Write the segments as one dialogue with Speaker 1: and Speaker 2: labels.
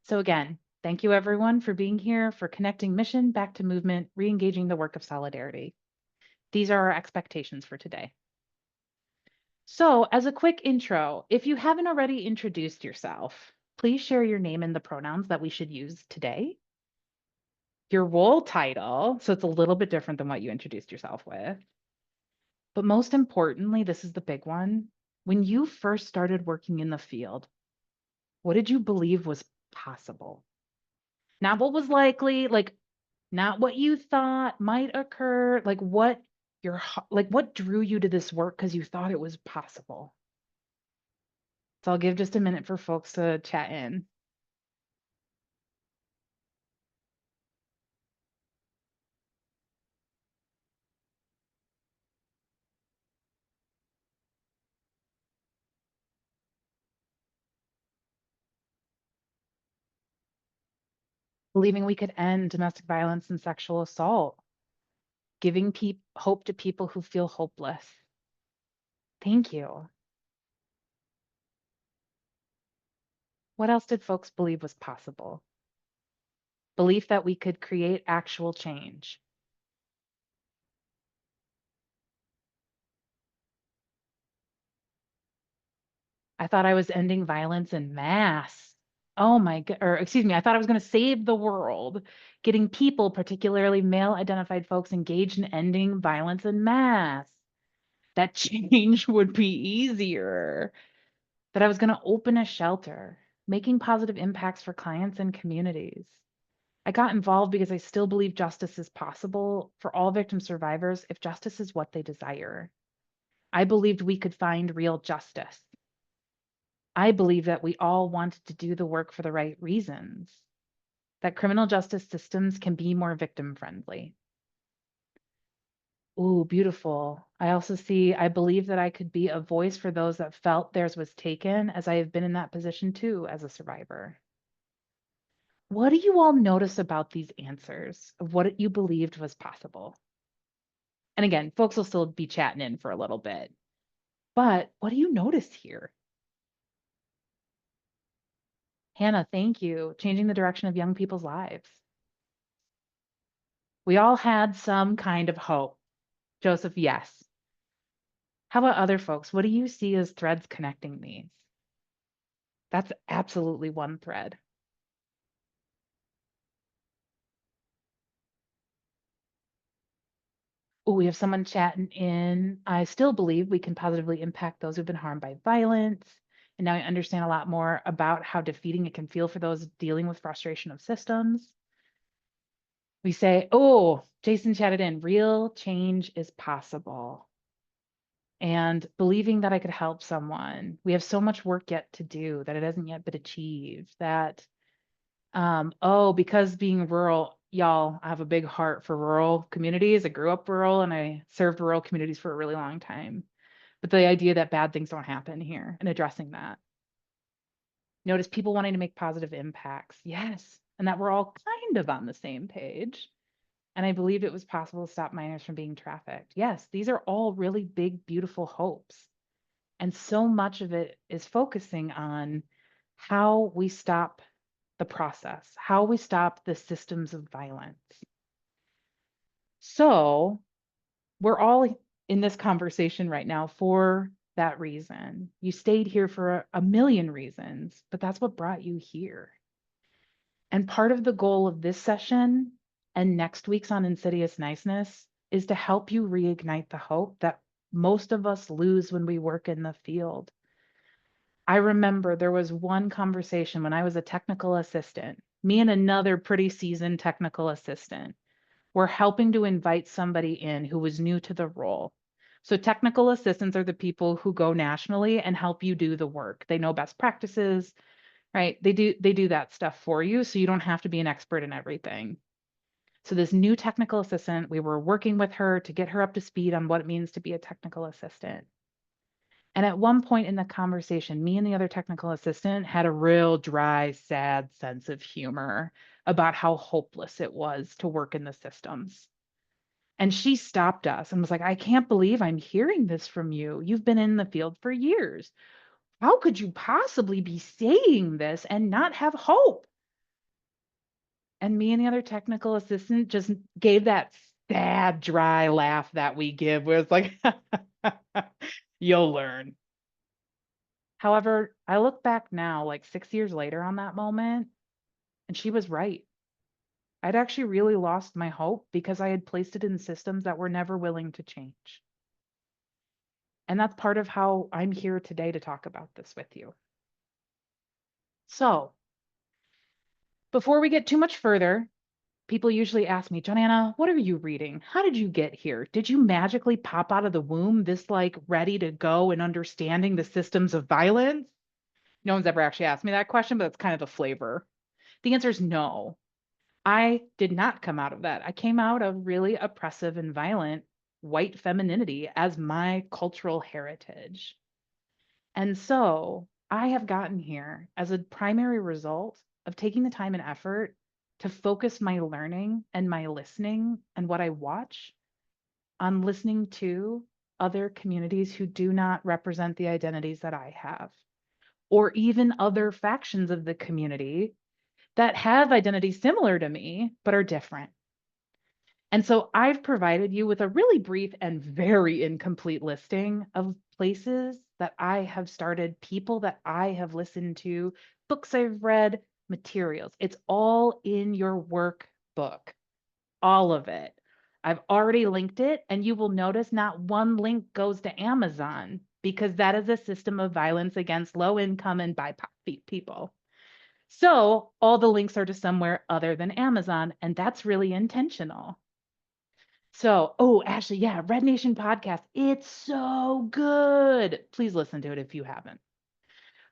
Speaker 1: So again, thank you everyone for being here, for connecting mission back to movement, re-engaging the work of solidarity. These are our expectations for today. So as a quick intro, if you haven't already introduced yourself, please share your name and the pronouns that we should use today. Your role title, so it's a little bit different than what you introduced yourself with. But most importantly, this is the big one. When you first started working in the field, what did you believe was possible? Not what was likely, like not what you thought might occur, like what drew you to this work because you thought it was possible. So I'll give just a minute for folks to chat in. Believing we could end domestic violence and sexual assault, giving hope to people who feel hopeless. Thank you. What else did folks believe was possible? Belief that we could create actual change. I thought I was ending violence in mass. Oh my god, or excuse me, I thought I was going to save the world, getting people, particularly male identified folks, engaged in ending violence in mass. That change would be easier. That I was going to open a shelter, making positive impacts for clients and communities. I got involved because I still believe justice is possible for all victim survivors if justice is what they desire. I believed we could find real justice. I believe that we all wanted to do the work for the right reasons, that criminal justice systems can be more victim friendly. Ooh, beautiful. I also see, I believe that I could be a voice for those that felt theirs was taken, as I have been in that position too as a survivor. What do you all notice about these answers of what you believed was possible? And again, folks will still be chatting in for a little bit, but what do you notice here? Hannah, thank you. Changing the direction of young people's lives. We all had some kind of hope. Joseph, yes. How about other folks? What do you see as threads connecting these? That's absolutely one thread. Oh, we have someone chatting in. I still believe we can positively impact those who've been harmed by violence. And now I understand a lot more about how defeating it can feel for those dealing with frustration of systems. We say, oh, Jason chatted in, real change is possible. And believing that I could help someone. We have so much work yet to do that it hasn't yet been achieved. That because being rural, y'all, I have a big heart for rural communities. I grew up rural and I served rural communities for a really long time. But the idea that bad things don't happen here and addressing that. Notice people wanting to make positive impacts. Yes. And that we're all kind of on the same page. And I believed it was possible to stop minors from being trafficked. Yes, these are all really big, beautiful hopes. And so much of it is focusing on how we stop the process, how we stop the systems of violence. So we're all in this conversation right now for that reason. You stayed here for a million reasons, but that's what brought you here. And part of the goal of this session and next week's on Insidious Niceness is to help you reignite the hope that most of us lose when we work in the field. I remember there was one conversation when I was a technical assistant, me and another pretty seasoned technical assistant were helping to invite somebody in who was new to the role. So technical assistants are the people who go nationally and help you do the work. They know best practices, right? They do that stuff for you, so you don't have to be an expert in everything. So this new technical assistant, we were working with her to get her up to speed on what it means to be a technical assistant. And at one point in the conversation, me and the other technical assistant had a real dry, sad sense of humor about how hopeless it was to work in the systems. And she stopped us and was like, I can't believe I'm hearing this from you. You've been in the field for years. How could you possibly be saying this and not have hope? And me and the other technical assistant just gave that sad, dry laugh that we give, where it's like, you'll learn. However, I look back now, like 6 years later on that moment, and she was right. I'd actually really lost my hope because I had placed it in systems that were never willing to change. And that's part of how I'm here today to talk about this with you. So, before we get too much further, people usually ask me, Johnanna, what are you reading? How did you get here? Did you magically pop out of the womb this like ready to go and understanding the systems of violence? No one's ever actually asked me that question, but it's kind of the flavor. The answer is no. I did not come out of that. I came out of really oppressive and violent white femininity as my cultural heritage. And so I have gotten here as a primary result of taking the time and effort to focus my learning and my listening and what I watch on listening to other communities who do not represent the identities that I have, or even other factions of the community that have identities similar to me, but are different. And so I've provided you with a really brief and very incomplete listing of places that I have started, people that I have listened to, books I've read, materials. It's all in your workbook, all of it. I've already linked it, and you will notice not one link goes to Amazon because that is a system of violence against low income and BIPOC people. So all the links are to somewhere other than Amazon, and that's really intentional. So, oh, Ashley, yeah, Red Nation podcast. It's so good. Please listen to it if you haven't.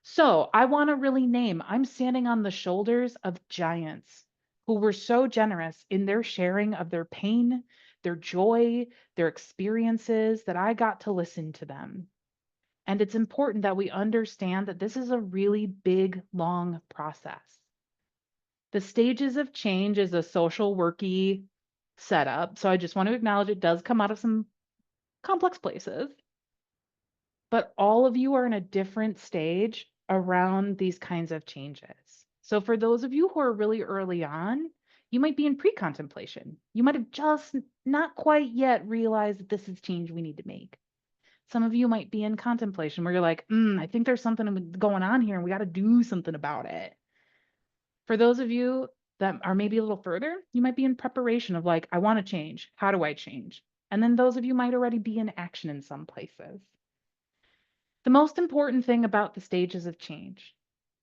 Speaker 1: So, I want to really name, I'm standing on the shoulders of giants who were so generous in their sharing of their pain, their joy, their experiences that I got to listen to them. And it's important that we understand that this is a really big, long process. The stages of change is a social worky setup. So I just want to acknowledge it does come out of some complex places, but all of you are in a different stage around these kinds of changes. So for those of you who are really early on, you might be in pre-contemplation. You might have just not quite yet realized that this is change we need to make. Some of you might be in contemplation where you're like, I think there's something going on here and we got to do something about it. For those of you that are maybe a little further, you might be in preparation of like, I want to change. How do I change? And then those of you might already be in action in some places. The most important thing about the stages of change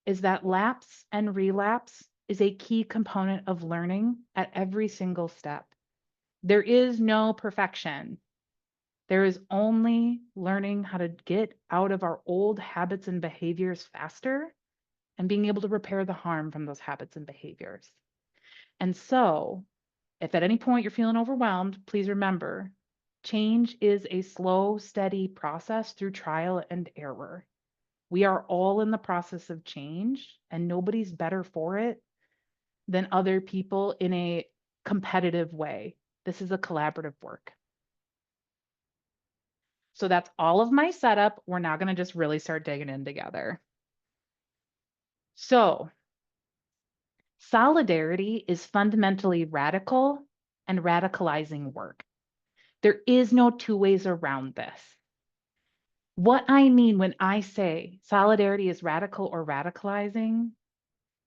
Speaker 1: is that lapse and relapse is a key component of learning at every single step. There is no perfection. There is only learning how to get out of our old habits and behaviors faster and being able to repair the harm from those habits and behaviors. And so, if at any point you're feeling overwhelmed, please remember change is a slow, steady process through trial and error. We are all in the process of change, and nobody's better for it than other people in a competitive way. This is a collaborative work. So that's all of my setup. We're now going to just really start digging in together. So, solidarity is fundamentally radical and radicalizing work. There is no two ways around this. What I mean when I say solidarity is radical or radicalizing,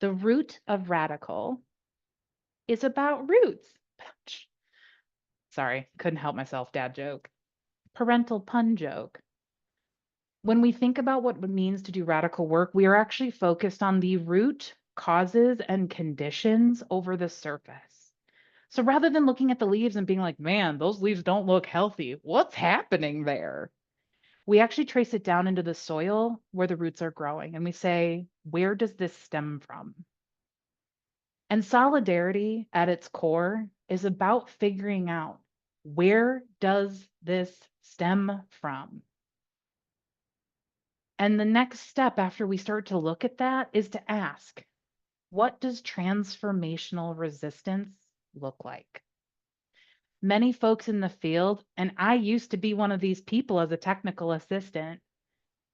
Speaker 1: the root of radical is about roots. Sorry, couldn't help myself, dad joke. Parental pun joke. When we think about what it means to do radical work, we are actually focused on the root causes and conditions over the surface. So rather than looking at the leaves and being like, man, those leaves don't look healthy, what's happening there? We actually trace it down into the soil where the roots are growing and we say, where does this stem from? And solidarity at its core is about figuring out, where does this stem from? And the next step after we start to look at that is to ask, what does transformational resistance look like? Many folks in the field, and I used to be one of these people as a technical assistant,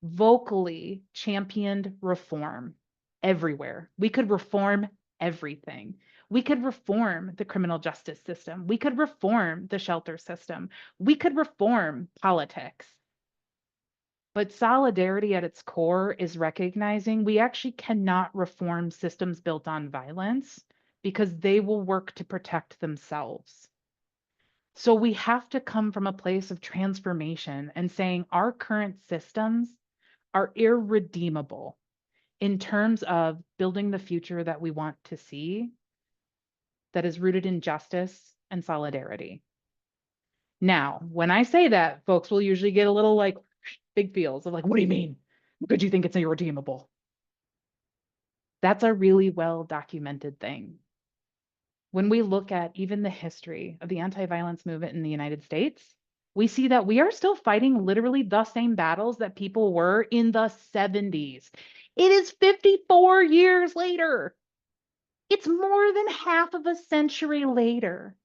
Speaker 1: vocally championed reform everywhere. We could reform everything. We could reform the criminal justice system. We could reform the shelter system. We could reform politics. But solidarity at its core is recognizing we actually cannot reform systems built on violence because they will work to protect themselves. So we have to come from a place of transformation and saying our current systems are irredeemable in terms of building the future that we want to see that is rooted in justice and solidarity. Now, when I say that, folks will usually get a little like big feels of like, what do you mean? Could you think it's irredeemable? That's a really well documented thing. When we look at even the history of the anti-violence movement in the United States, we see that we are still fighting literally the same battles that people were in the 70s. It is 54 years later. It's more than half of a century later.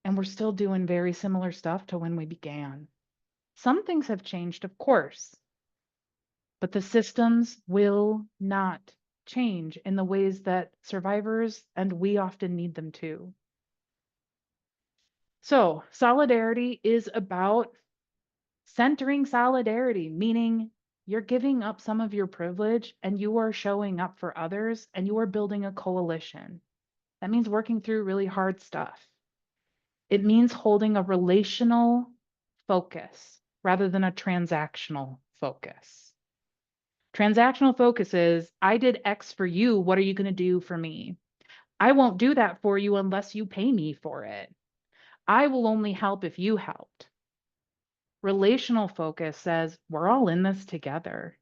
Speaker 1: And we're still doing very similar stuff to when we began. Some things have changed, of course, but the systems will not change in the ways that survivors and we often need them to. So, solidarity is about centering solidarity, meaning you're giving up some of your privilege and you are showing up for others and you are building a coalition. That means working through really hard stuff. It means holding a relational focus rather than a transactional focus. Transactional focus is, I did X for you. What are you going to do for me? I won't do that for you unless you pay me for it. I will only help if you helped. Relational focus says, we're all in this together.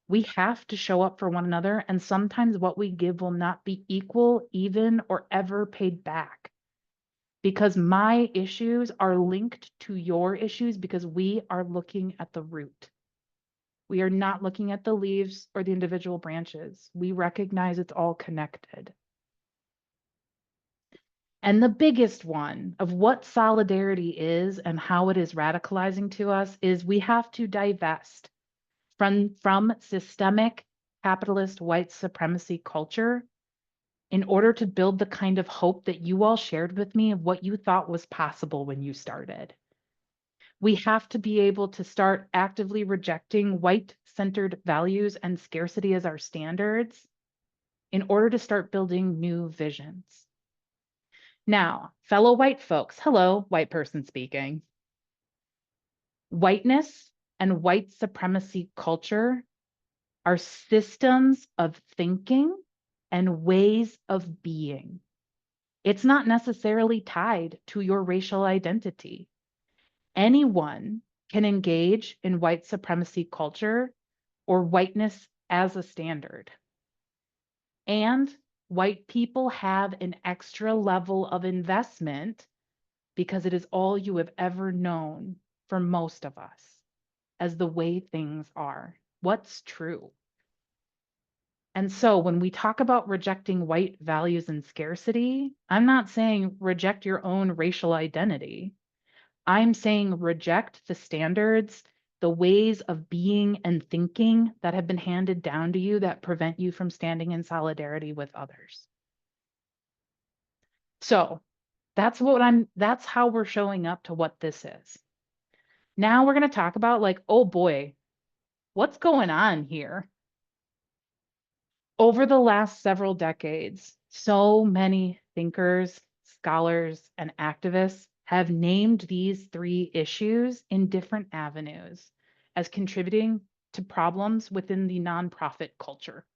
Speaker 1: We have to show up for one another, and sometimes what we give will not be equal, even, or ever paid back. Because my issues are linked to your issues because we are looking at the root. We are not looking at the leaves or the individual branches. We recognize it's all connected. And the biggest one of what solidarity is and how it is radicalizing to us is we have to divest from systemic capitalist white supremacy culture in order to build the kind of hope that you all shared with me of what you thought was possible when you started. We have to be able to start actively rejecting white-centered values and scarcity as our standards in order to start building new visions. Now, fellow white folks, hello, white person speaking. Whiteness and white supremacy culture are systems of thinking and ways of being. It's not necessarily tied to your racial identity. Anyone can engage in white supremacy culture or whiteness as a standard. And white people have an extra level of investment because it is all you have ever known for most of us as the way things are. What's true? And so when we talk about rejecting white values and scarcity, I'm not saying reject your own racial identity. I'm saying reject the standards, the ways of being and thinking that have been handed down to you that prevent you from standing in solidarity with others. So that's how we're showing up to what this is. Now we're going to talk about like, oh boy, what's going on here? Over the last several decades, so many thinkers, scholars, and activists have named these three issues in different avenues as contributing to problems within the nonprofit culture.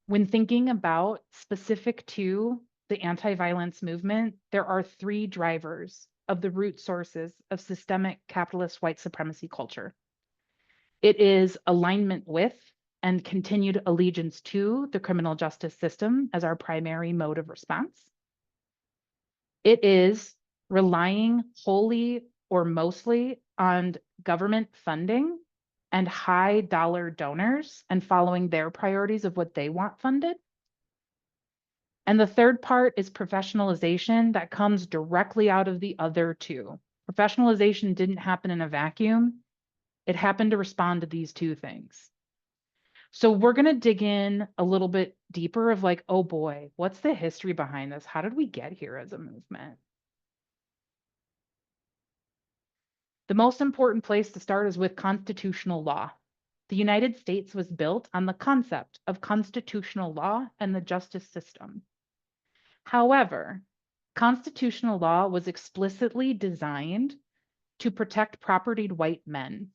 Speaker 1: When thinking about specific to the anti-violence movement, there are three drivers of the root sources of systemic capitalist white supremacy culture. It is alignment with and continued allegiance to the criminal justice system as our primary mode of response. It is relying wholly or mostly on government funding and high dollar donors and following their priorities of what they want funded. And the third part is professionalization that comes directly out of the other two. Professionalization didn't happen in a vacuum. It happened to respond to these two things. So we're going to dig in a little bit deeper of like, oh boy, what's the history behind this? How did we get here as a movement? The most important place to start is with constitutional law. The United States was built on the concept of constitutional law and the justice system. However, constitutional law was explicitly designed to protect propertied white men.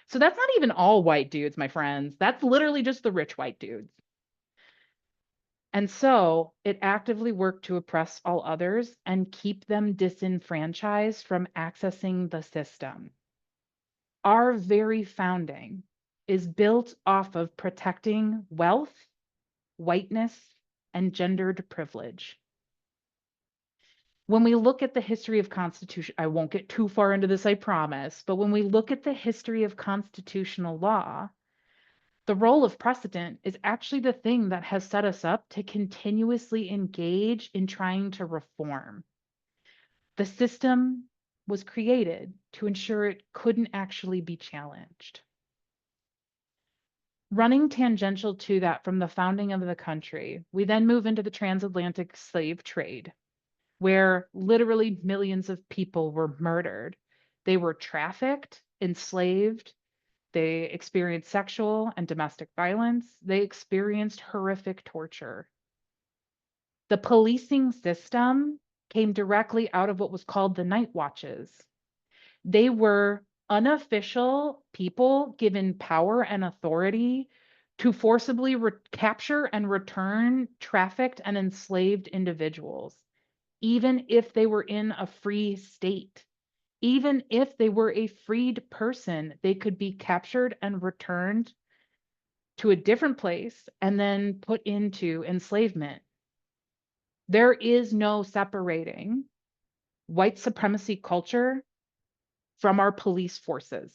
Speaker 1: So that's not even all white dudes, my friends. That's literally just the rich white dudes. And so it actively worked to oppress all others and keep them disenfranchised from accessing the system. Our very founding is built off of protecting wealth, whiteness, and gendered privilege. When we look at the history of Constitution, I won't get too far into this, I promise, but when we look at the history of constitutional law, the role of precedent is actually the thing that has set us up to continuously engage in trying to reform. The system was created to ensure it couldn't actually be challenged. Running tangential to that from the founding of the country, we then move into the transatlantic slave trade, where literally millions of people were murdered. They were trafficked, enslaved, they experienced sexual and domestic violence, they experienced horrific torture. The policing system came directly out of what was called the night watches. They were unofficial people given power and authority to forcibly capture and return trafficked and enslaved individuals, even if they were in a free state. Even if they were a freed person, they could be captured and returned to a different place and then put into enslavement. There is no separating white supremacy culture from our police forces.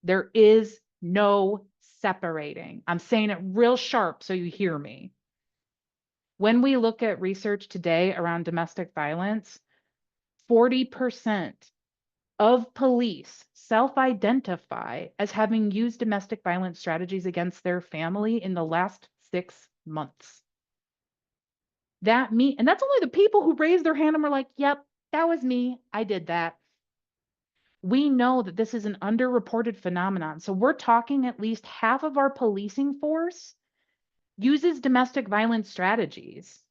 Speaker 1: There is no separating. I'm saying it real sharp so you hear me. When we look at research today around domestic violence, 40% of police self-identify as having used domestic violence strategies against their family in the last 6 months. And that's only the people who raised their hand and were like, yep, that was me. I did that. We know that this is an underreported phenomenon. So we're talking at least half of our policing force uses domestic violence strategies.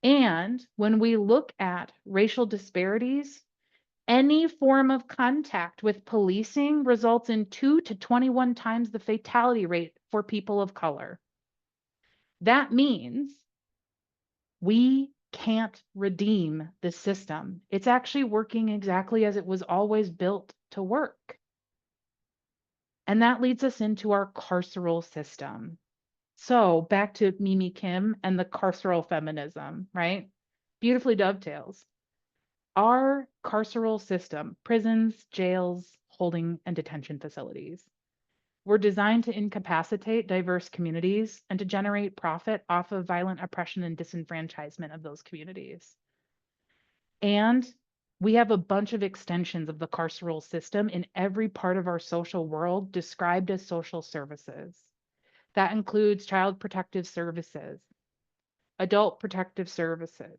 Speaker 1: And when we look at racial disparities, any form of contact with policing results in 2 to 21 times the fatality rate for people of color. That means we can't redeem this system. It's actually working exactly as it was always built to work. And that leads us into our carceral system. So back to Mimi Kim and the carceral feminism, right? Beautifully dovetails. Our carceral system, prisons, jails, holding and detention facilities, were designed to incapacitate diverse communities and to generate profit off of violent oppression and disenfranchisement of those communities. And we have a bunch of extensions of the carceral system in every part of our social world described as social services. That includes child protective services, adult protective services,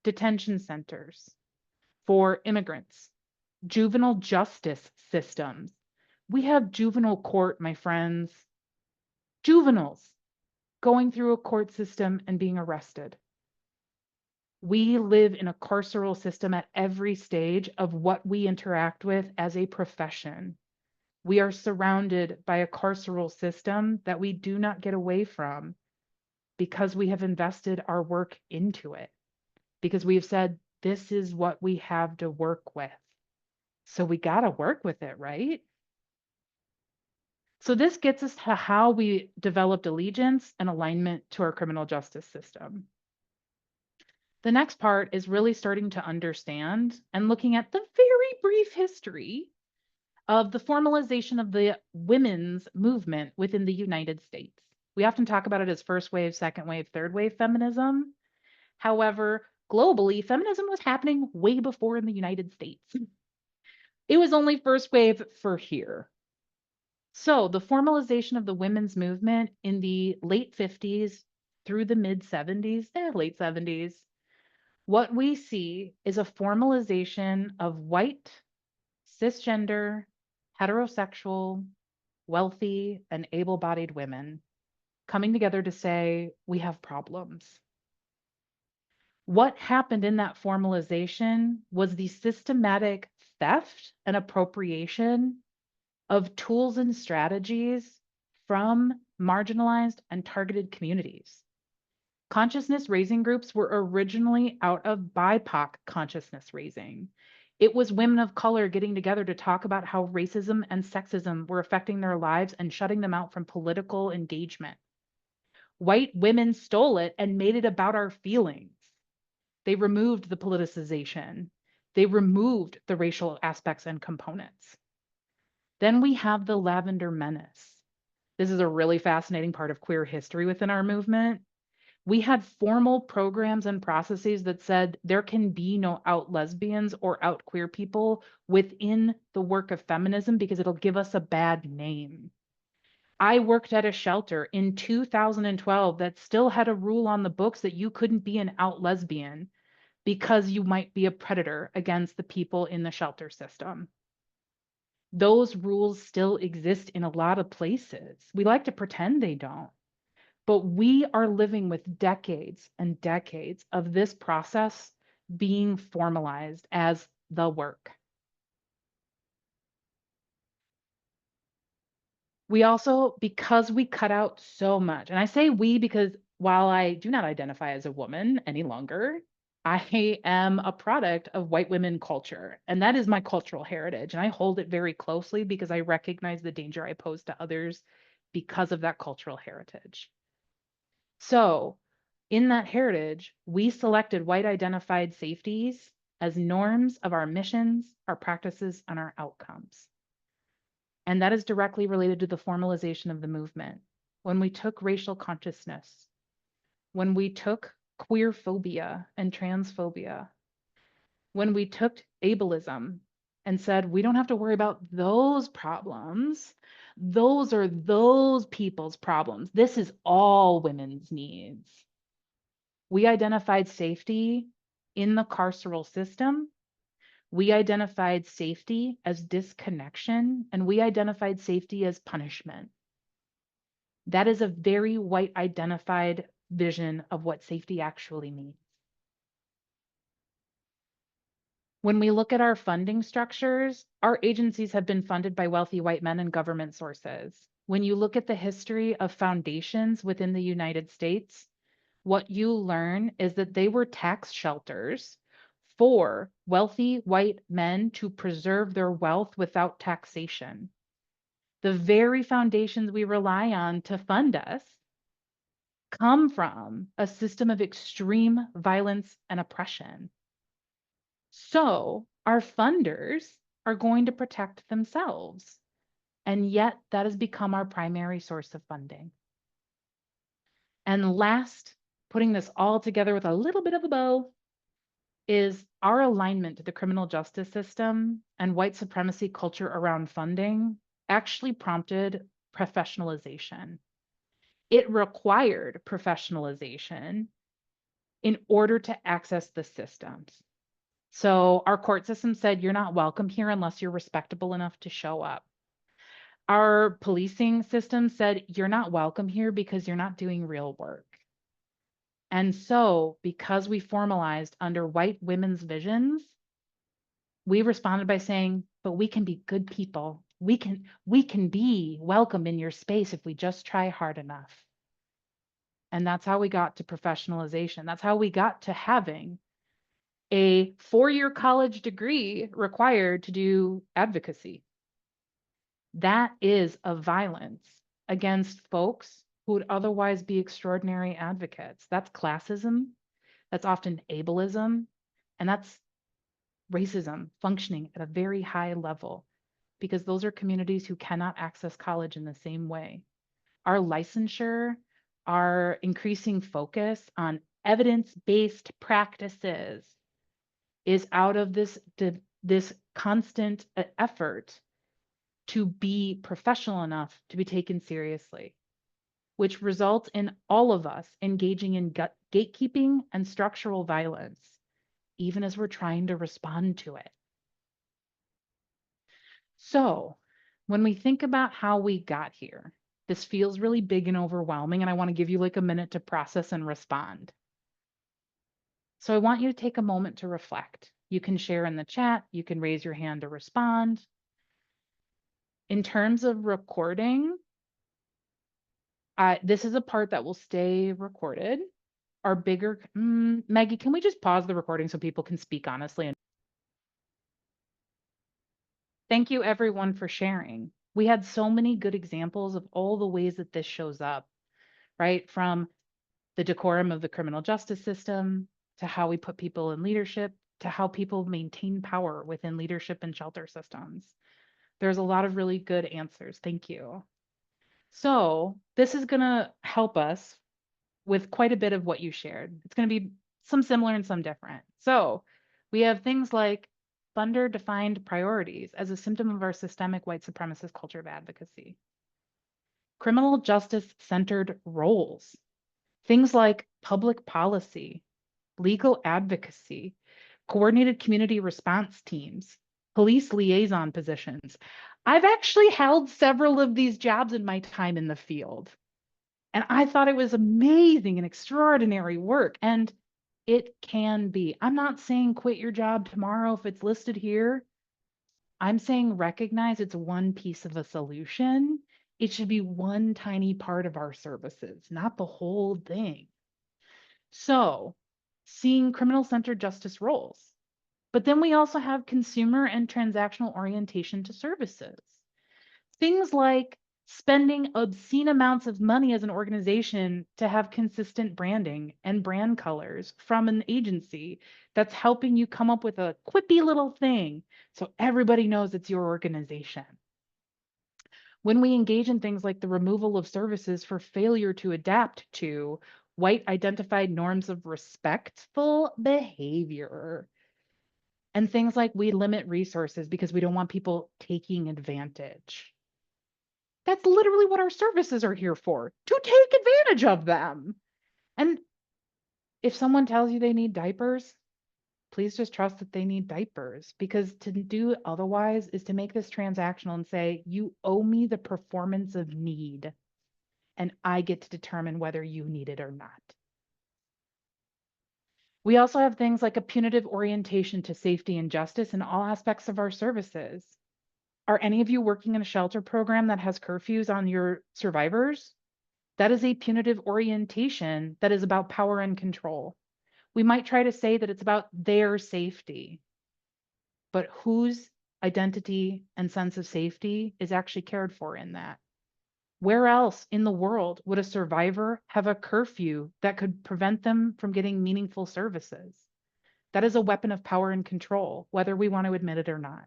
Speaker 1: detention centers for immigrants, juvenile justice systems. We have juvenile court, my friends, juveniles going through a court system and being arrested. We live in a carceral system at every stage of what we interact with as a profession. We are surrounded by a carceral system that we do not get away from because we have invested our work into it, because we've said, this is what we have to work with. So we got to work with it, right? So this gets us to how we developed allegiance and alignment to our criminal justice system. The next part is really starting to understand and looking at the very brief history of the formalization of the women's movement within the United States. We often talk about it as first wave, second wave, third wave feminism. However, globally, feminism was happening way before in the United States. It was only first wave for here. So the formalization of the women's movement in the late 50s through the mid 70s, late 70s, what we see is a formalization of white, cisgender, heterosexual, wealthy, and able bodied women coming together to say, we have problems. What happened in that formalization was the systematic theft and appropriation of tools and strategies from marginalized and targeted communities. Consciousness raising groups were originally out of BIPOC consciousness raising. It was women of color getting together to talk about how racism and sexism were affecting their lives and shutting them out from political engagement. White women stole it and made it about our feelings. They removed the politicization. They removed the racial aspects and components. Then we have the Lavender Menace. This is a really fascinating part of queer history within our movement. We had formal programs and processes that said there can be no out lesbians or out queer people within the work of feminism because it'll give us a bad name. I worked at a shelter in 2012 that still had a rule on the books that you couldn't be an out lesbian because you might be a predator against the people in the shelter system. Those rules still exist in a lot of places. We like to pretend they don't. But we are living with decades and decades of this process being formalized as the work. We also, because we cut out so much, and I say we because while I do not identify as a woman any longer, I am a product of white women culture, and that is my cultural heritage. And I hold it very closely because I recognize the danger I pose to others because of that cultural heritage. So, in that heritage, we selected white identified safeties as norms of our missions, our practices, and our outcomes. And that is directly related to the formalization of the movement. When we took racial consciousness, when we took queer phobia and transphobia, when we took ableism and said, we don't have to worry about those problems. Those are those people's problems. This is all women's needs. We identified safety in the carceral system. We identified safety as disconnection, and we identified safety as punishment. That is a very white identified vision of what safety actually means. When we look at our funding structures, our agencies have been funded by wealthy white men and government sources. When you look at the history of foundations within the United States, what you learn is that they were tax shelters for wealthy white men to preserve their wealth without taxation. The very foundations we rely on to fund us come from a system of extreme violence and oppression. So our funders are going to protect themselves. And yet that has become our primary source of funding. And last, putting this all together with a little bit of a bow, is our alignment to the criminal justice system and white supremacy culture around funding actually prompted professionalization. It required professionalization in order to access the systems. So our court system said, you're not welcome here unless you're respectable enough to show up. Our policing system said, you're not welcome here because you're not doing real work. And so, because we formalized under white women's visions, we responded by saying, but we can be good people. We can be welcome in your space if we just try hard enough. And that's how we got to professionalization. That's how we got to having a 4-year college degree required to do advocacy. That is a violence against folks who would otherwise be extraordinary advocates. That's classism, that's often ableism, and that's racism functioning at a very high level because those are communities who cannot access college in the same way. Our licensure, our increasing focus on evidence-based practices is out of this constant effort to be professional enough to be taken seriously, which results in all of us engaging in gatekeeping and structural violence, even as we're trying to respond to it. So, when we think about how we got here, this feels really big and overwhelming, and I want to give you like a minute to process and respond. So, I want you to take a moment to reflect. You can share in the chat, you can raise your hand to respond. In terms of recording, this is a part that will stay recorded. Our bigger, Maggie, can we just pause the recording so people can speak honestly? Thank you everyone for sharing. We had so many good examples of all the ways that this shows up, right? From the decorum of the criminal justice system to how we put people in leadership to how people maintain power within leadership and shelter systems. There's a lot of really good answers. Thank you. So this is going to help us with quite a bit of what you shared. It's going to be some similar and some different. So we have things like funder-defined priorities as a symptom of our systemic white supremacist culture of advocacy. Criminal justice-centered roles. Things like public policy, legal advocacy, coordinated community response teams, police liaison positions. I've actually held several of these jobs in my time in the field. And I thought it was amazing and extraordinary work. And it can be. I'm not saying quit your job tomorrow if it's listed here. I'm saying recognize it's one piece of a solution. It should be one tiny part of our services, not the whole thing. So, seeing criminal-centered justice roles. But then we also have consumer and transactional orientation to services. Things like spending obscene amounts of money as an organization to have consistent branding and brand colors from an agency that's helping you come up with a quippy little thing so everybody knows it's your organization. When we engage in things like the removal of services for failure to adapt to white identified norms of respectful behavior, and things like we limit resources because we don't want people taking advantage. That's literally what our services are here for, to take advantage of them. And if someone tells you they need diapers, please just trust that they need diapers, because to do otherwise is to make this transactional and say, you owe me the performance of need, and I get to determine whether you need it or not. We also have things like a punitive orientation to safety and justice in all aspects of our services. Are any of you working in a shelter program that has curfews on your survivors? That is a punitive orientation that is about power and control. We might try to say that it's about their safety, but whose identity and sense of safety is actually cared for in that? Where else in the world would a survivor have a curfew that could prevent them from getting meaningful services? That is a weapon of power and control, whether we want to admit it or not.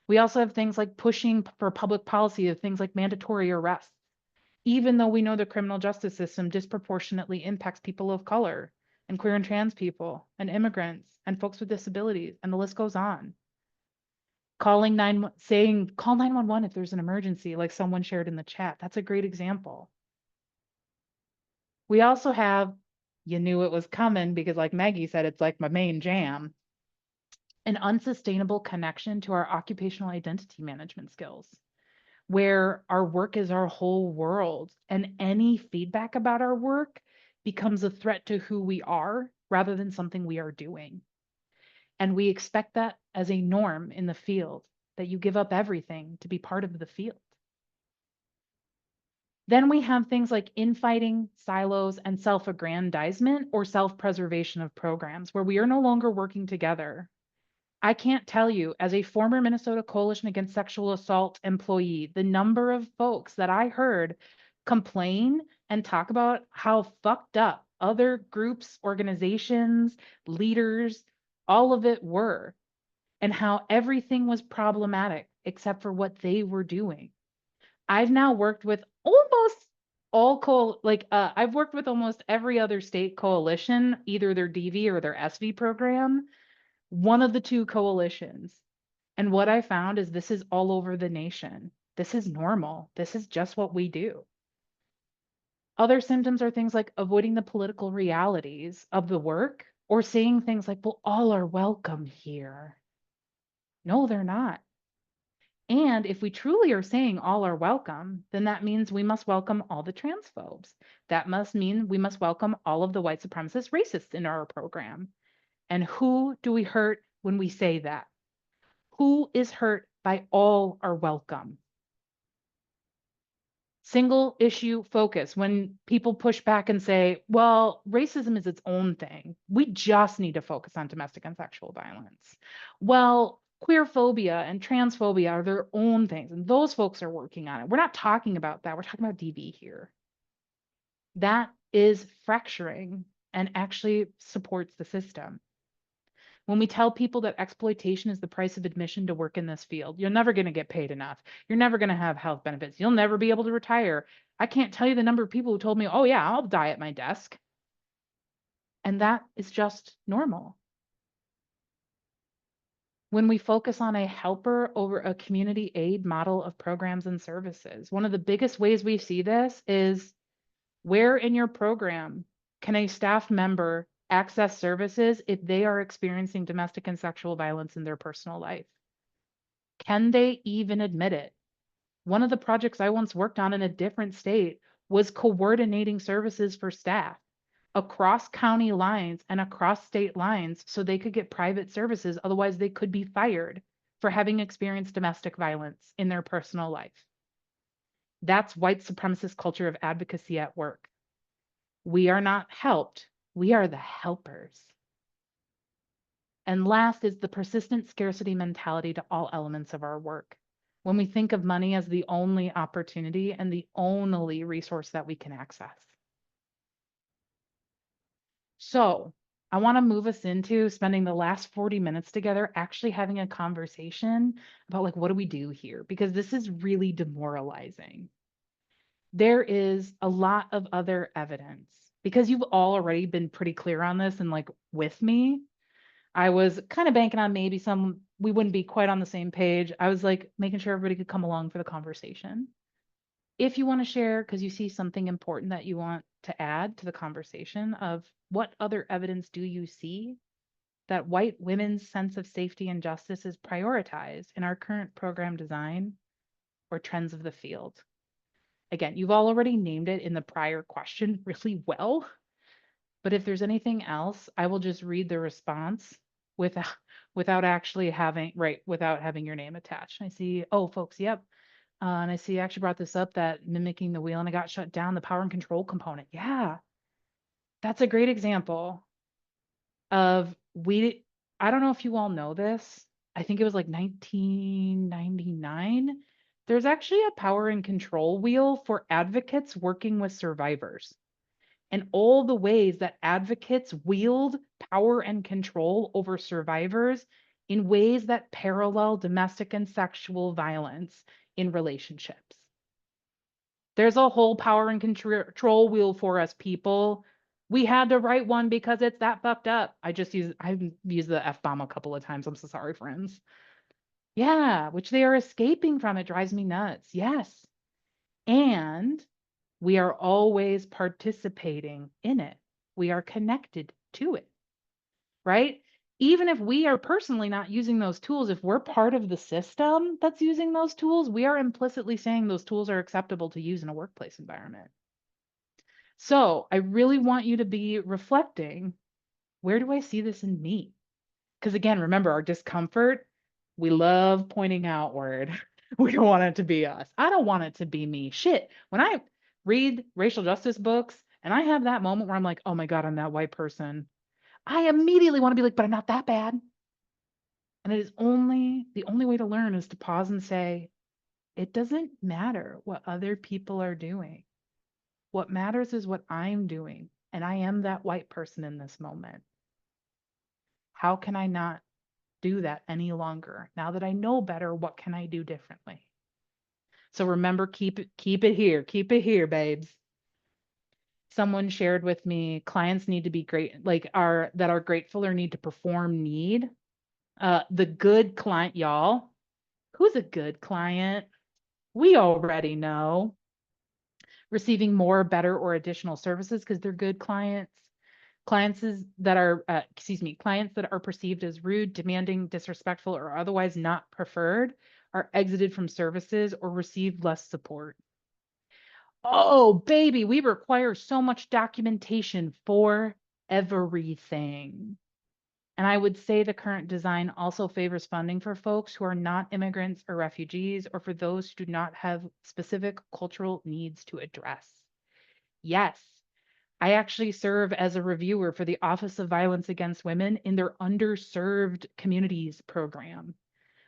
Speaker 1: We also have things like pushing for public policy of things like mandatory arrests, even though we know the criminal justice system disproportionately impacts people of color and queer and trans people and immigrants and folks with disabilities, and the list goes on. Call 911 if there's an emergency, like someone shared in the chat. That's a great example. We also have, you knew it was coming because like Maggie said, it's like my main jam, an unsustainable connection to our occupational identity management skills, where our work is our whole world, and any feedback about our work becomes a threat to who we are rather than something we are doing. And we expect that as a norm in the field, that you give up everything to be part of the field. Then we have things like infighting, silos, and self-aggrandizement or self-preservation of programs where we are no longer working together. I can't tell you, as a former Minnesota Coalition Against Sexual Assault employee, the number of folks that I heard complain and talk about how fucked up other groups, organizations, leaders, all of it were, and how everything was problematic except for what they were doing. I've now worked with almost I've worked with almost every other state coalition, either their DV or their SV program, one of the two coalitions. And what I found is this is all over the nation. This is normal. This is just what we do. Other symptoms are things like avoiding the political realities of the work or saying things like, well, all are welcome here. No, they're not. And if we truly are saying all are welcome, then that means we must welcome all the transphobes. That must mean we must welcome all of the white supremacist racists in our program. And who do we hurt when we say that? Who is hurt by all are welcome? Single issue focus. When people push back and say, well, racism is its own thing, we just need to focus on domestic and sexual violence. Well, queer phobia and transphobia are their own things, and those folks are working on it. We're not talking about that. We're talking about DV here. That is fracturing and actually supports the system. When we tell people that exploitation is the price of admission to work in this field, you're never going to get paid enough. You're never going to have health benefits. You'll never be able to retire. I can't tell you the number of people who told me, oh, yeah, I'll die at my desk. And that is just normal. When we focus on a helper over a community aid model of programs and services, one of the biggest ways we see this is where in your program can a staff member access services if they are experiencing domestic and sexual violence in their personal life? Can they even admit it? One of the projects I once worked on in a different state was coordinating services for staff across county lines and across state lines so they could get private services. Otherwise, they could be fired for having experienced domestic violence in their personal life. That's white supremacist culture of advocacy at work. We are not helped. We are the helpers. And last is the persistent scarcity mentality to all elements of our work. When we think of money as the only opportunity and the only resource that we can access. So I want to move us into spending the last 40 minutes together actually having a conversation about like, what do we do here? Because this is really demoralizing. There is a lot of other evidence because you've all already been pretty clear on this and like with me. I was kind of banking on maybe we wouldn't be quite on the same page. I was like making sure everybody could come along for the conversation. If you want to share, because you see something important that you want to add to the conversation of what other evidence do you see that white women's sense of safety and justice is prioritized in our current program design or trends of the field? Again, you've all already named it in the prior question really well. But if there's anything else, I will just read the response without without actually having without having your name attached. I see, oh, folks, yep. And I see you actually brought this up that mimicking the wheel and it got shut down, the power and control component. Yeah, that's a great example of I don't know if you all know this. I think it was like 1999. There's actually a power and control wheel for advocates working with survivors and all the ways that advocates wield power and control over survivors in ways that parallel domestic and sexual violence in relationships. There's a whole power and control wheel for us, people. We had to write one because it's that fucked up. I've used the F bomb a couple of times. I'm so sorry, friends. Yeah, which they are escaping from. It drives me nuts. Yes. And we are always participating in it. We are connected to it, right? Even if we are personally not using those tools, if we're part of the system that's using those tools, we are implicitly saying those tools are acceptable to use in a workplace environment. So I really want you to be reflecting, where do I see this in me? Because again, remember our discomfort, we love pointing outward. We don't want it to be us. I don't want it to be me. Shit. When I read racial justice books and I have that moment where I'm like, oh my God, I'm that white person, I immediately want to be like, but I'm not that bad. And it is the only way to learn is to pause and say, it doesn't matter what other people are doing. What matters is what I'm doing. And I am that white person in this moment. How can I not do that any longer? Now that I know better, what can I do differently? So remember, keep it here, babes. Someone shared with me, clients need to be great, like are grateful or need to perform need. The good client, y'all. Who's a good client? We already know. Receiving more, better, or additional services because they're good clients. Clients that are perceived as rude, demanding, disrespectful, or otherwise not preferred are exited from services or receive less support. Oh, baby, we require so much documentation for everything. And I would say the current design also favors funding for folks who are not immigrants or refugees, or for those who do not have specific cultural needs to address. Yes, I actually serve as a reviewer for the Office of Violence Against Women in their underserved communities program.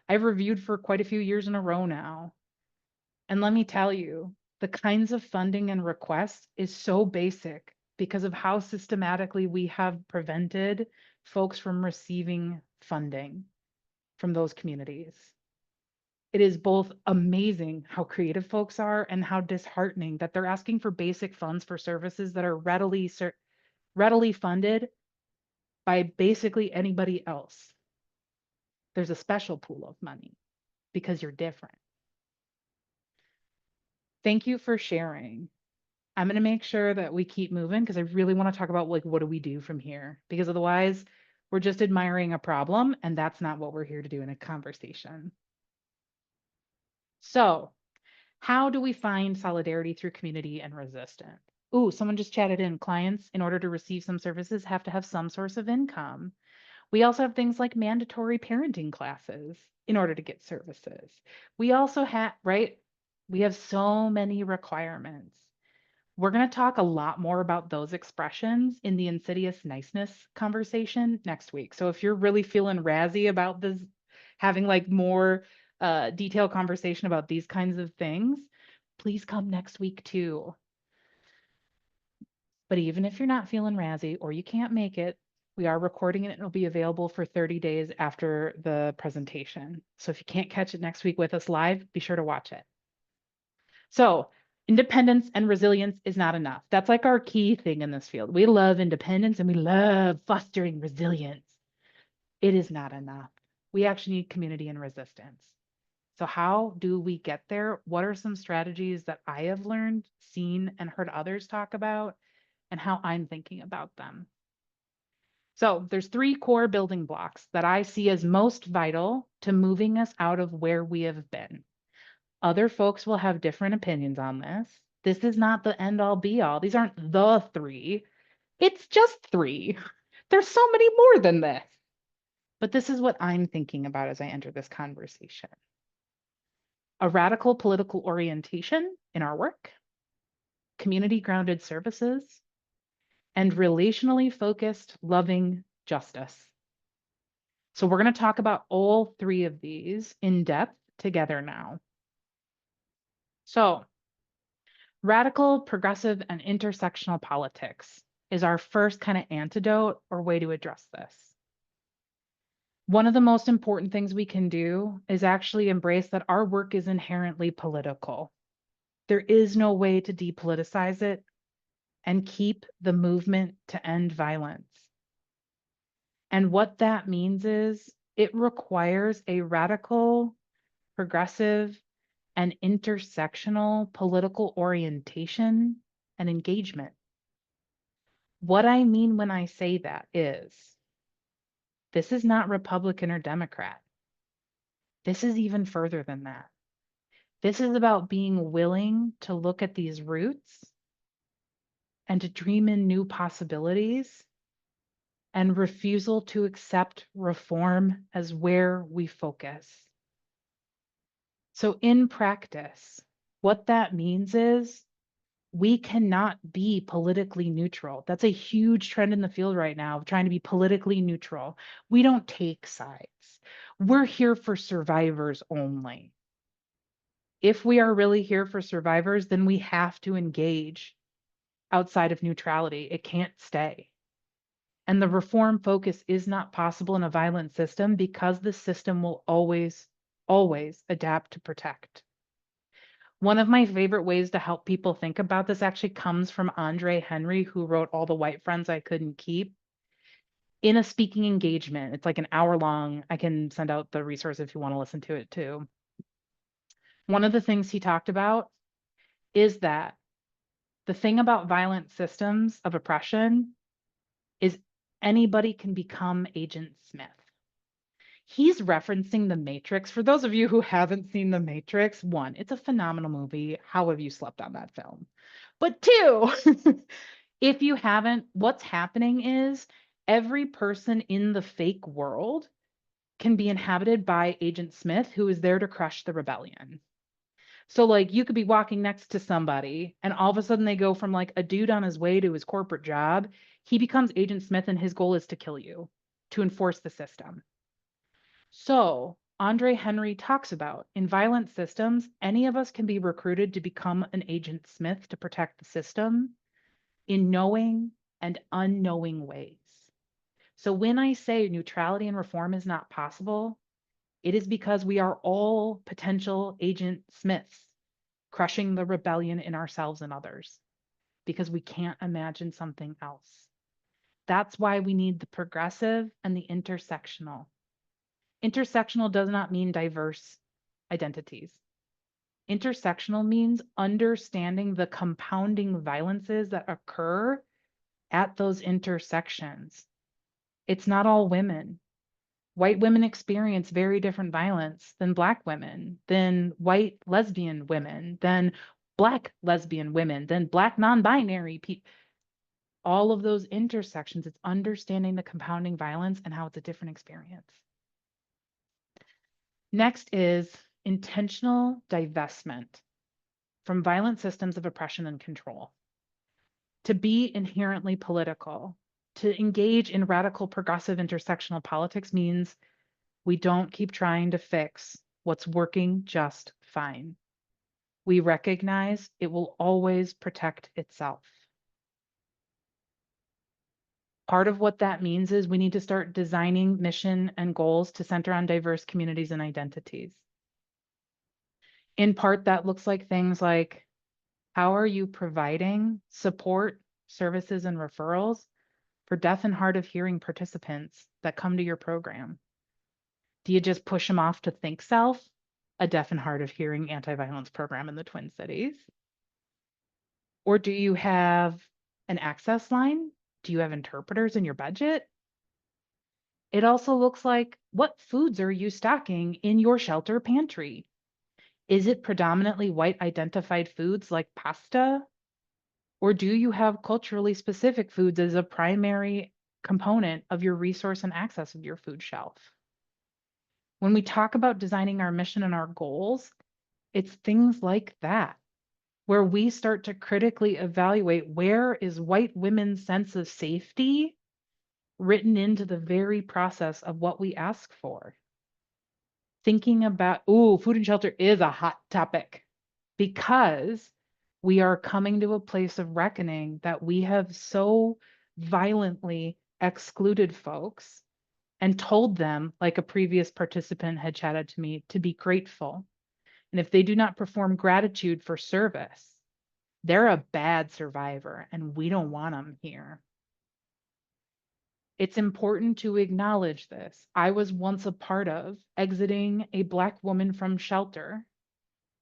Speaker 1: I've reviewed for quite a few years in a row now. And let me tell you, the kinds of funding and requests is so basic because of how systematically we have prevented folks from receiving funding from those communities. It is both amazing how creative folks are and how disheartening that they're asking for basic funds for services that are readily funded by basically anybody else. There's a special pool of money because you're different. Thank you for sharing. I'm going to make sure that we keep moving because I really want to talk about like what do we do from here? Because otherwise we're just admiring a problem and that's not what we're here to do in a conversation. So, how do we find solidarity through community and resistance? Ooh, someone just chatted in. Clients, in order to receive some services, have to have some source of income. We also have things like mandatory parenting classes in order to get services. We also have, right? We have so many requirements. We're going to talk a lot more about those expressions in the insidious niceness conversation next week. So if you're really feeling razzy about this, having like more detailed conversation about these kinds of things, please come next week too. But even if you're not feeling razzy or you can't make it, we are recording it and it'll be available for 30 days after the presentation. So if you can't catch it next week with us live, be sure to watch it. So independence and resilience is not enough. That's like our key thing in this field. We love independence and we love fostering resilience. It is not enough. We actually need community and resistance. So how do we get there? What are some strategies that I have learned, seen, and heard others talk about, and how I'm thinking about them? So there's three core building blocks that I see as most vital to moving us out of where we have been. Other folks will have different opinions on this. This is not the end all be all. These aren't the three. It's just three. There's so many more than this. But this is what I'm thinking about as I enter this conversation. A radical political orientation in our work, community grounded services, and relationally focused, loving justice. So we're going to talk about all three of these in depth together now. So radical, progressive, and intersectional politics is our first kind of antidote or way to address this. One of the most important things we can do is actually embrace that our work is inherently political. There is no way to depoliticize it and keep the movement to end violence. And what that means is it requires a radical, progressive, and intersectional political orientation and engagement. What I mean when I say that is this is not Republican or Democrat. This is even further than that. This is about being willing to look at these roots and to dream in new possibilities and refusal to accept reform as where we focus. So in practice, what that means is we cannot be politically neutral. That's a huge trend in the field right now, trying to be politically neutral. We don't take sides. We're here for survivors only. If we are really here for survivors, then we have to engage outside of neutrality. It can't stay. And the reform focus is not possible in a violent system because the system will always, always adapt to protect. One of my favorite ways to help people think about this actually comes from Andre Henry, who wrote All the White Friends I Couldn't Keep. in a speaking engagement. It's like an hour long. I can send out the resource if you want to listen to it too. One of the things he talked about is that the thing about violent systems of oppression is anybody can become Agent Smith. He's referencing The Matrix. For those of you who haven't seen The Matrix, one, it's a phenomenal movie. How have you slept on that film? But two, if you haven't, what's happening is every person in the fake world can be inhabited by Agent Smith, who is there to crush the rebellion. So, like, you could be walking next to somebody, and all of a sudden they go from like a dude on his way to his corporate job. He becomes Agent Smith, and his goal is to kill you, to enforce the system. So, Andre Henry talks about in violent systems, any of us can be recruited to become an Agent Smith to protect the system in knowing and unknowing ways. So, when I say neutrality and reform is not possible, it is because we are all potential Agent Smiths crushing the rebellion in ourselves and others because we can't imagine something else. That's why we need the progressive and the intersectional. Intersectional does not mean diverse identities. Intersectional means understanding the compounding violences that occur at those intersections. It's not all women. White women experience very different violence than Black women, than white lesbian women, than Black lesbian women, than Black non-binary people. All of those intersections, it's understanding the compounding violence and how it's a different experience. Next is intentional divestment from violent systems of oppression and control. To be inherently political, to engage in radical progressive intersectional politics means we don't keep trying to fix what's working just fine. We recognize it will always protect itself. Part of what that means is we need to start designing mission and goals to center on diverse communities and identities. In part, that looks like things like, how are you providing support, services, and referrals for deaf and hard of hearing participants that come to your program? Do you just push them off to Think Self, a deaf and hard of hearing anti-violence program in the Twin Cities? Or do you have an access line? Do you have interpreters in your budget? It also looks like, what foods are you stocking in your shelter pantry? Is it predominantly white identified foods like pasta? Or do you have culturally specific foods as a primary component of your resource and access of your food shelf? When we talk about designing our mission and our goals, it's things like that, where we start to critically evaluate where is white women's sense of safety written into the very process of what we ask for. Thinking about, food and shelter is a hot topic because we are coming to a place of reckoning that we have so violently excluded folks and told them, like a previous participant had chatted to me, to be grateful. And if they do not perform gratitude for service, they're a bad survivor and we don't want them here. It's important to acknowledge this. I was once a part of exiting a Black woman from shelter,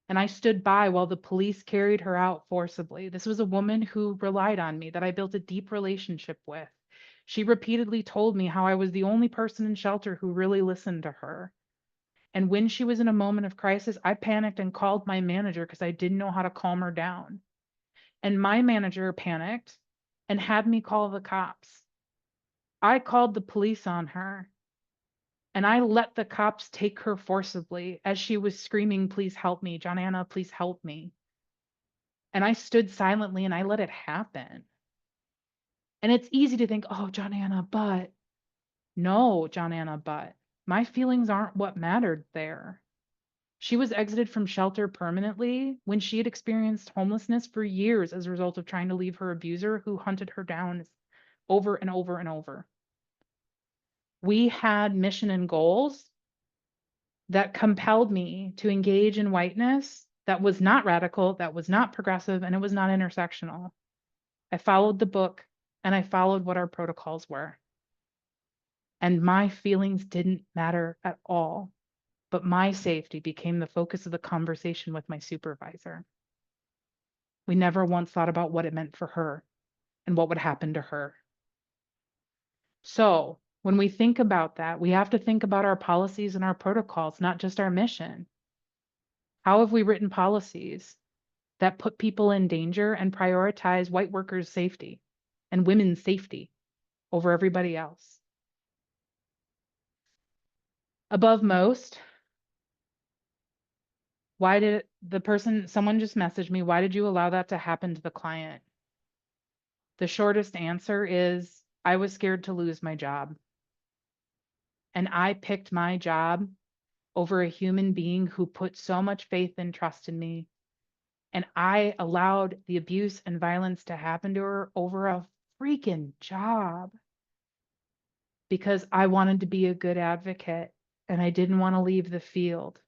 Speaker 1: and I stood by while the police carried her out forcibly. This was a woman who relied on me, that I built a deep relationship with. She repeatedly told me how I was the only person in shelter who really listened to her. And when she was in a moment of crisis, I panicked and called my manager because I didn't know how to calm her down. And my manager panicked and had me call the cops. I called the police on her, and I let the cops take her forcibly as she was screaming, "Please help me, Johnanna, please help me." And I stood silently and I let it happen. And it's easy to think, oh, Johnanna, but no, Johnanna, but my feelings aren't what mattered there. She was exited from shelter permanently when she had experienced homelessness for years as a result of trying to leave her abuser, who hunted her down over and over and over. We had mission and goals that compelled me to engage in whiteness that was not radical, that was not progressive, and it was not intersectional. I followed the book and I followed what our protocols were. And my feelings didn't matter at all, but my safety became the focus of the conversation with my supervisor. We never once thought about what it meant for her and what would happen to her. So when we think about that, we have to think about our policies and our protocols, not just our mission. How have we written policies that put people in danger and prioritize white workers' safety and women's safety over everybody else? Above most, why did someone just messaged me, why did you allow that to happen to the client? The shortest answer is I was scared to lose my job. And I picked my job over a human being who put so much faith and trust in me. And I allowed the abuse and violence to happen to her over a freaking job because I wanted to be a good advocate and I didn't want to leave the field.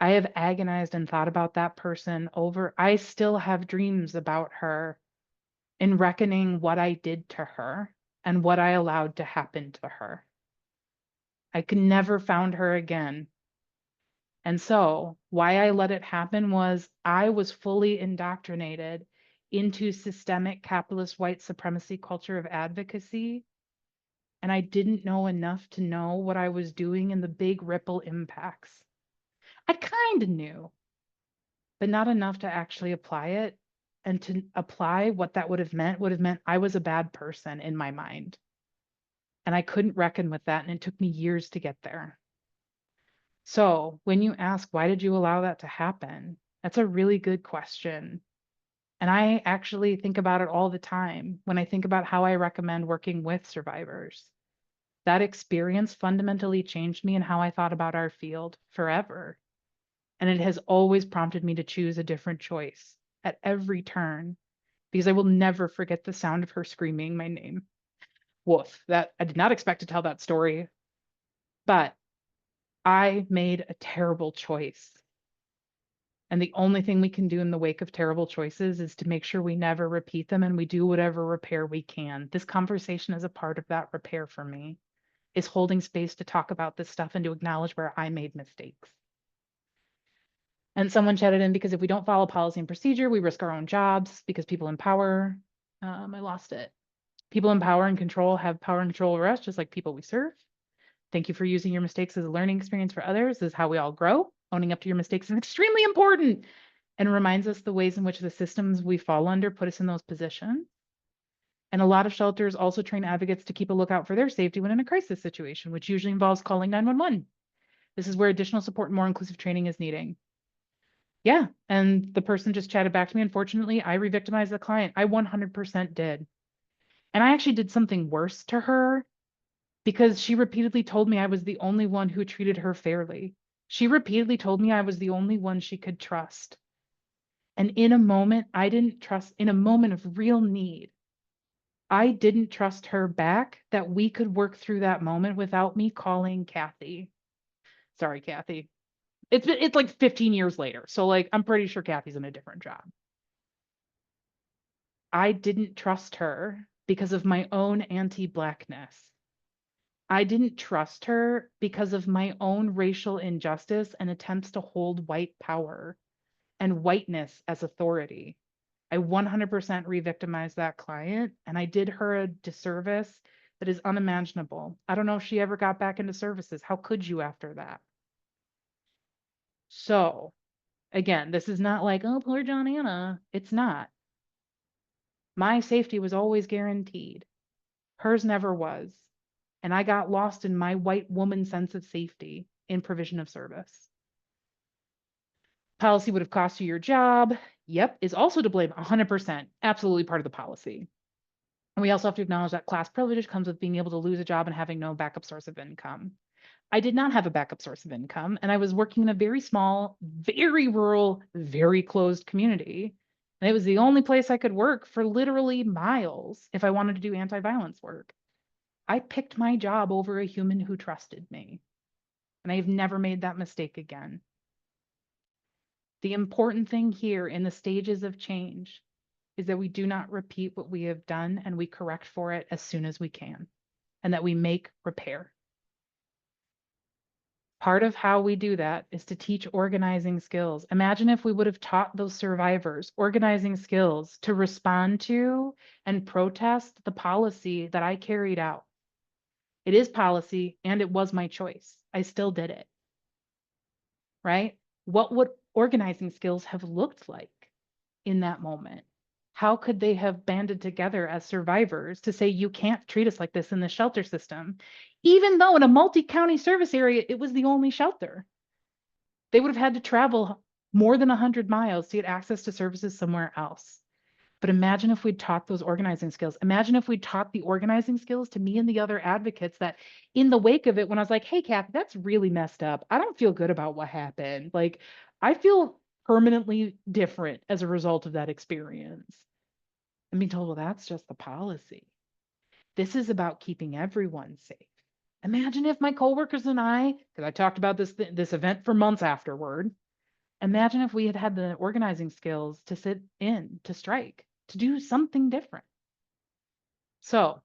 Speaker 1: I have agonized and thought about that person over. I still have dreams about her in reckoning what I did to her and what I allowed to happen to her. I could never found her again. And so why I let it happen was I was fully indoctrinated into systemic capitalist white supremacy culture of advocacy. And I didn't know enough to know what I was doing and the big ripple impacts. I kind of knew, but not enough to actually apply it. And to apply what that would have meant I was a bad person in my mind. And I couldn't reckon with that. And it took me years to get there. So when you ask, why did you allow that to happen? That's a really good question. And I actually think about it all the time when I think about how I recommend working with survivors. That experience fundamentally changed me and how I thought about our field forever. And it has always prompted me to choose a different choice at every turn because I will never forget the sound of her screaming my name. Woof, that I did not expect to tell that story, but I made a terrible choice. And the only thing we can do in the wake of terrible choices is to make sure we never repeat them and we do whatever repair we can. This conversation is a part of that repair for me, is holding space to talk about this stuff and to acknowledge where I made mistakes. And someone chatted in because if we don't follow policy and procedure, we risk our own jobs because people in power, I lost it. People in power and control have power and control over us, just like people we serve. Thank you for using your mistakes as a learning experience for others. This is how we all grow. Owning up to your mistakes is extremely important and reminds us the ways in which the systems we fall under put us in those positions. And a lot of shelters also train advocates to keep a lookout for their safety when in a crisis situation, which usually involves calling 911. This is where additional support and more inclusive training is needing. Yeah, and the person just chatted back to me. Unfortunately, I re-victimized the client. I 100% did. And I actually did something worse to her because she repeatedly told me I was the only one who treated her fairly. She repeatedly told me I was the only one she could trust. And in a moment, I didn't trust, in a moment of real need, I didn't trust her back that we could work through that moment without me calling Kathy. Sorry, Kathy. It's like 15 years later. So like I'm pretty sure Kathy's in a different job. I didn't trust her because of my own anti-blackness. I didn't trust her because of my own racial injustice and attempts to hold white power and whiteness as authority. I 100% re-victimized that client and I did her a disservice that is unimaginable. I don't know if she ever got back into services. How could you after that? So again, this is not like, oh, poor Johnanna. It's not. My safety was always guaranteed. Hers never was. And I got lost in my white woman sense of safety in provision of service. Policy would have cost you your job. Yep, is also to blame 100%. Absolutely part of the policy. And we also have to acknowledge that class privilege comes with being able to lose a job and having no backup source of income. I did not have a backup source of income, and I was working in a very small, very rural, very closed community. And it was the only place I could work for literally miles if I wanted to do anti-violence work. I picked my job over a human who trusted me, and I've never made that mistake again. The important thing here in the stages of change is that we do not repeat what we have done and we correct for it as soon as we can. and that we make repair. Part of how we do that is to teach organizing skills. Imagine if we would have taught those survivors organizing skills to respond to and protest the policy that I carried out. It is policy and it was my choice. I still did it, right? What would organizing skills have looked like in that moment? How could they have banded together as survivors to say, you can't treat us like this in the shelter system, even though in a multi-county service area, it was the only shelter? They would have had to travel more than 100 miles to get access to services somewhere else. But imagine if we'd taught those organizing skills. Imagine if we'd taught the organizing skills to me and the other advocates that in the wake of it, when I was like, hey, Kathy, that's really messed up. I don't feel good about what happened. Like, I feel permanently different as a result of that experience. I'm being told, well, that's just the policy. This is about keeping everyone safe. Imagine if my coworkers and I, because I talked about this event for months afterward, imagine if we had had the organizing skills to sit in, to strike, to do something different. So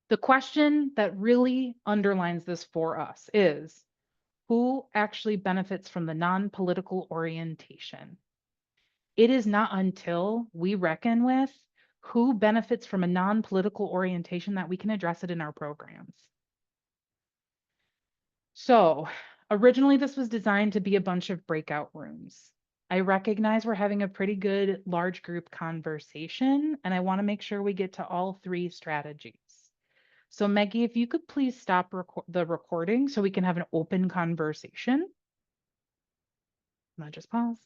Speaker 1: the question that really underlines this for us is, who actually benefits from the non-political orientation? It is not until we reckon with who benefits from a non-political orientation that we can address it in our programs. So originally this was designed to be a bunch of breakout rooms. I recognize we're having a pretty good large group conversation, and I want to make sure we get to all three strategies. So Maggie, if you could please stop the recording so we can have an open conversation. And I just pause.